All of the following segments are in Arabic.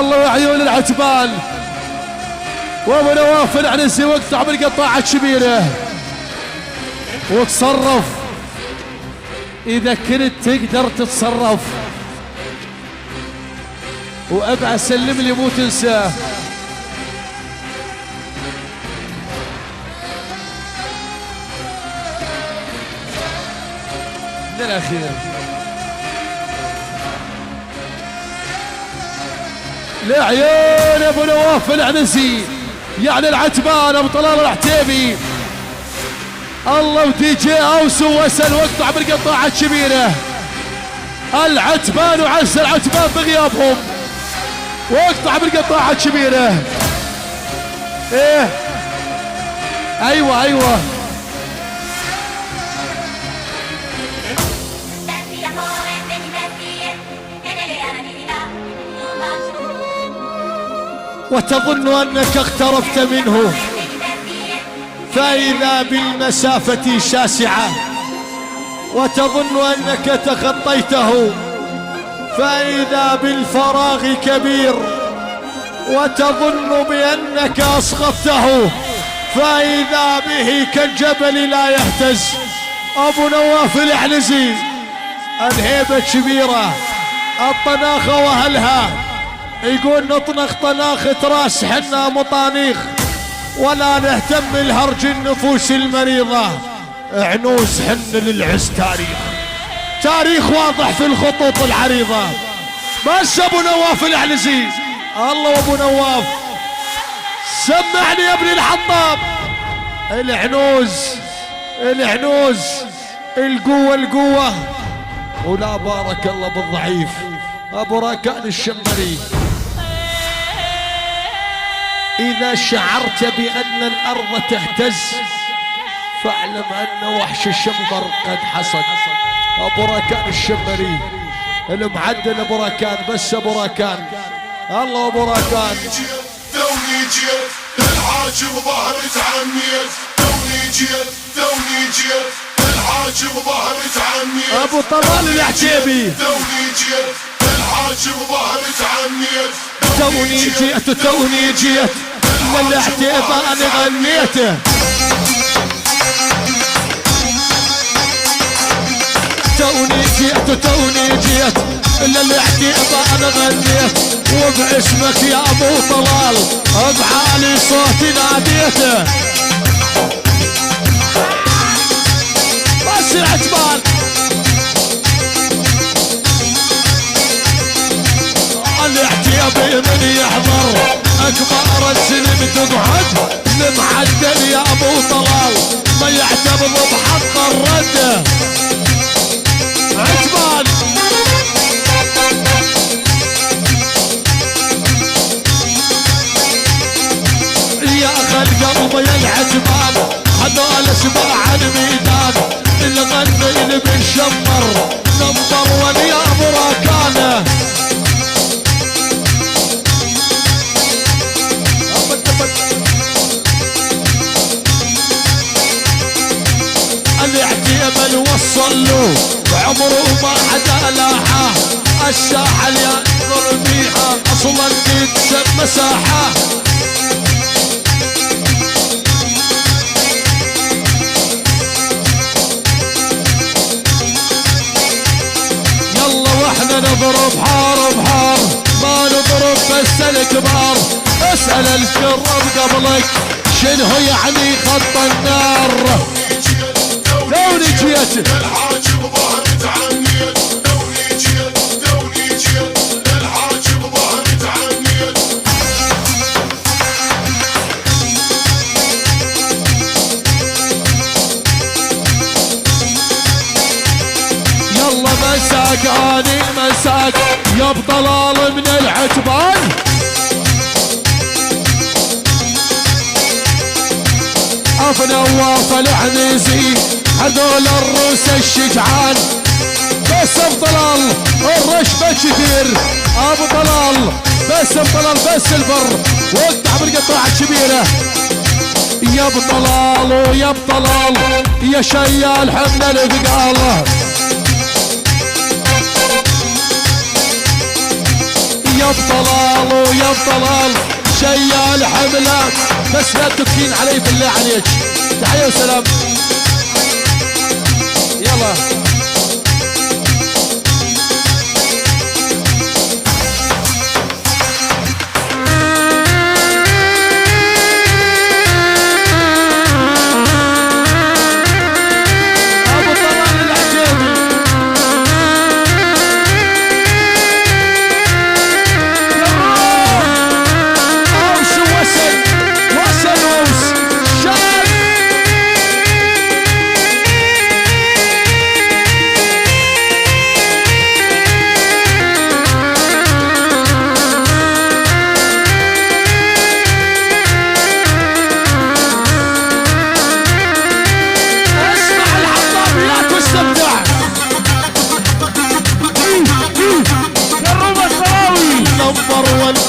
الله يا عيون العتبان. وابو نواف العنزي واقطع بالقطاعة الكبيرة وتصرف اذا كنت تقدر تتصرف، وابعد سلم لي مو تنساه. من الاخير لعيون ابو نواف العنزي يعني العتبان ابو طلال العتيبي. الله ودي جي اوس ووسل واقطع بالقطاعة الكبيرة. العتبان وعز العتبان بغيابهم واقطع بالقطاعة الكبيرة. ايه ايوه وتظن انك اقتربت منه فاذا بالمسافة شاسعة، وتظن انك تخطيته فاذا بالفراغ كبير، وتظن بانك اسقطته فاذا به كالجبل لا يهتز. ابو نواف العنزي الهيبة كبيرة، الطناخة واهلها يقول نطنخ طناخة راس حنا مطانيخ ولا نهتم الهرج النفوس المريضة. عنوس حن للعز تاريخ واضح في الخطوط العريضة. بس ابو نواف العنزي الله وابو نواف سمعني يا ابن الحطاب. العنوز القوة ولا بارك الله بالضعيف. ابو راكان الشمري اذا شعرت بان الارض تهتز فاعلم ان وحش الشمبر قد حصد. ابو راكان الشمري المعدل ابو راكان، بس ابو راكان الله ابو راكان. ثوني جيت للحاجب ظهري تعنيت، ثوني جيت للحاجب ظهري تعنيت. ابو طلال العتيبي ثوني جيت للحاجب ظهري تعنيت، ثوني جيت للعتيبة انا غنيته. توني جيت للعتيبة انا غنيت، وباسمك يا ابو طلال بعالي صوتي ناديته. بس العتبان العتيبي من يحضر اكبر السنين تقعد، المعدل يا ابو طلال ما يعتبر بحق الرد. عتبان يا اخي القلب يا العتبان هذول سباع الميدان اللي غني بالشمر نمبر ون يا ابو راكانه. العتيبة وصل له عمره ما حدا لاحه، الساحة اللي ينظر بيها اصلا تتسمى ساحة. يلا واحنا نضرب حار ما نضرب بس الكبار. اسأل الشرب قبلك شنو يعني خط النار. ثوني جيت للحاجب ظهري تعنيت، ثوني جيت للحاجب ظهري تعنيت. يلا مساك اني مساك يا بطلال من العتبان. ابو نواف العنزي هذول الروس الشجعان. بس ابو طلال الرشبة كثير، ابو طلال بس ابو طلال بس البر واقطع بالقطاعة الكبيرة. يا ابو طلال ويا ابو طلال يا شيال حمل الثقال. يا ابو طلال ابو طلال شيال حملات، بس لا تكين علي بالله عليك. تحية وسلام. يلا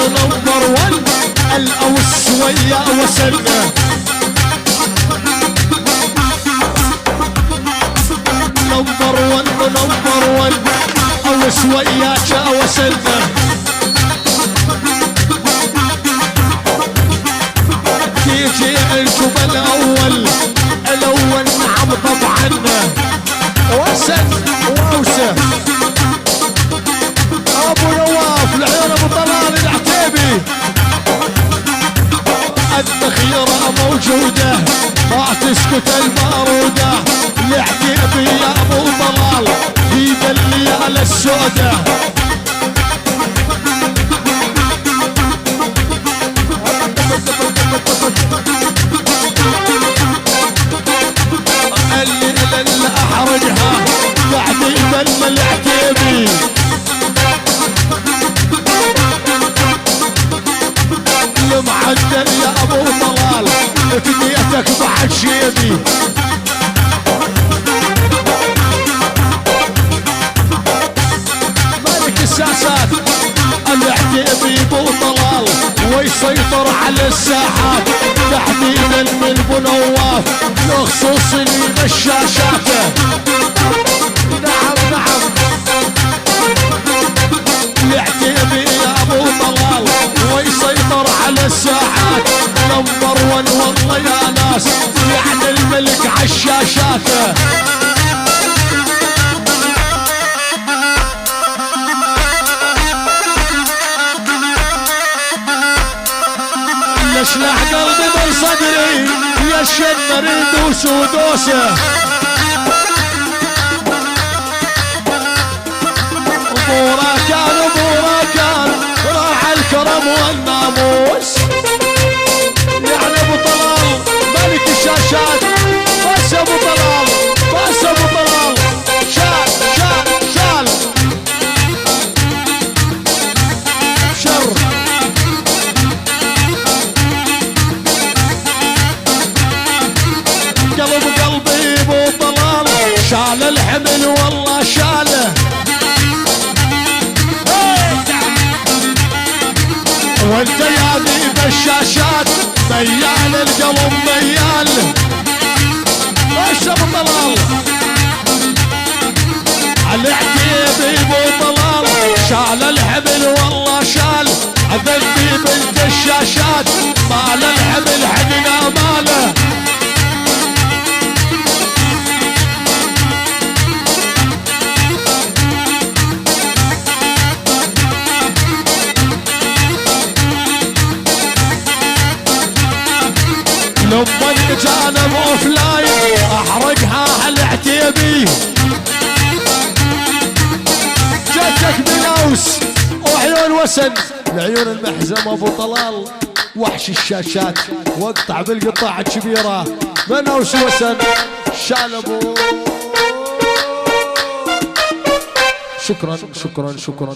نمبر 1 الأوس ويا وسلنا. نمبر 1 أوس وياك وسلنا. تيجي الجب الأول نعم طبعا وسن وأوسه ابو نواف العيون ابو طلال العتيبي. الذخيرة موجودة ما تسكت البارودة. العتيبي يا ابو طلال جيب الليالة السودة. اللي احرجها قاعد يبلى العتيبي. المعدل يا ابو طلال فديتك بعد شيبي. ملك الساسات العتيبي ابو طلال ويسيطر على الساحات تحديدا من ابو نواف بخصوص الشاشات. نعم العتيبي يا ابو طلال ويسيطر على الساحات. نمبر 1 والله يا ناس يعني الملك عالشاشات. يشلح قلبي من صدري يا شمر دوس ودوسه. بوراكان راح الكرم والناموس. يعني ابو طلال ملك الشاشات. بس ابو طلال شال شر. قلبي ابو طلال شال الحمل والله شاله. وانت يا ذيب الشاشات ميال القلب ميال. بس ابو طلال العتيبي ابو طلال شال الحبل والله شال. عذبي بنت الشاشات مال الحبل حدنا ماله. لما جانب اوفلاين احرقها العتيبي. جاتك بلاوس وعيون وسن العيون المحزمه ابو طلال وحش الشاشات وقطع بالقطاع الكبيره من اوس وسن شال ابو. شكرا.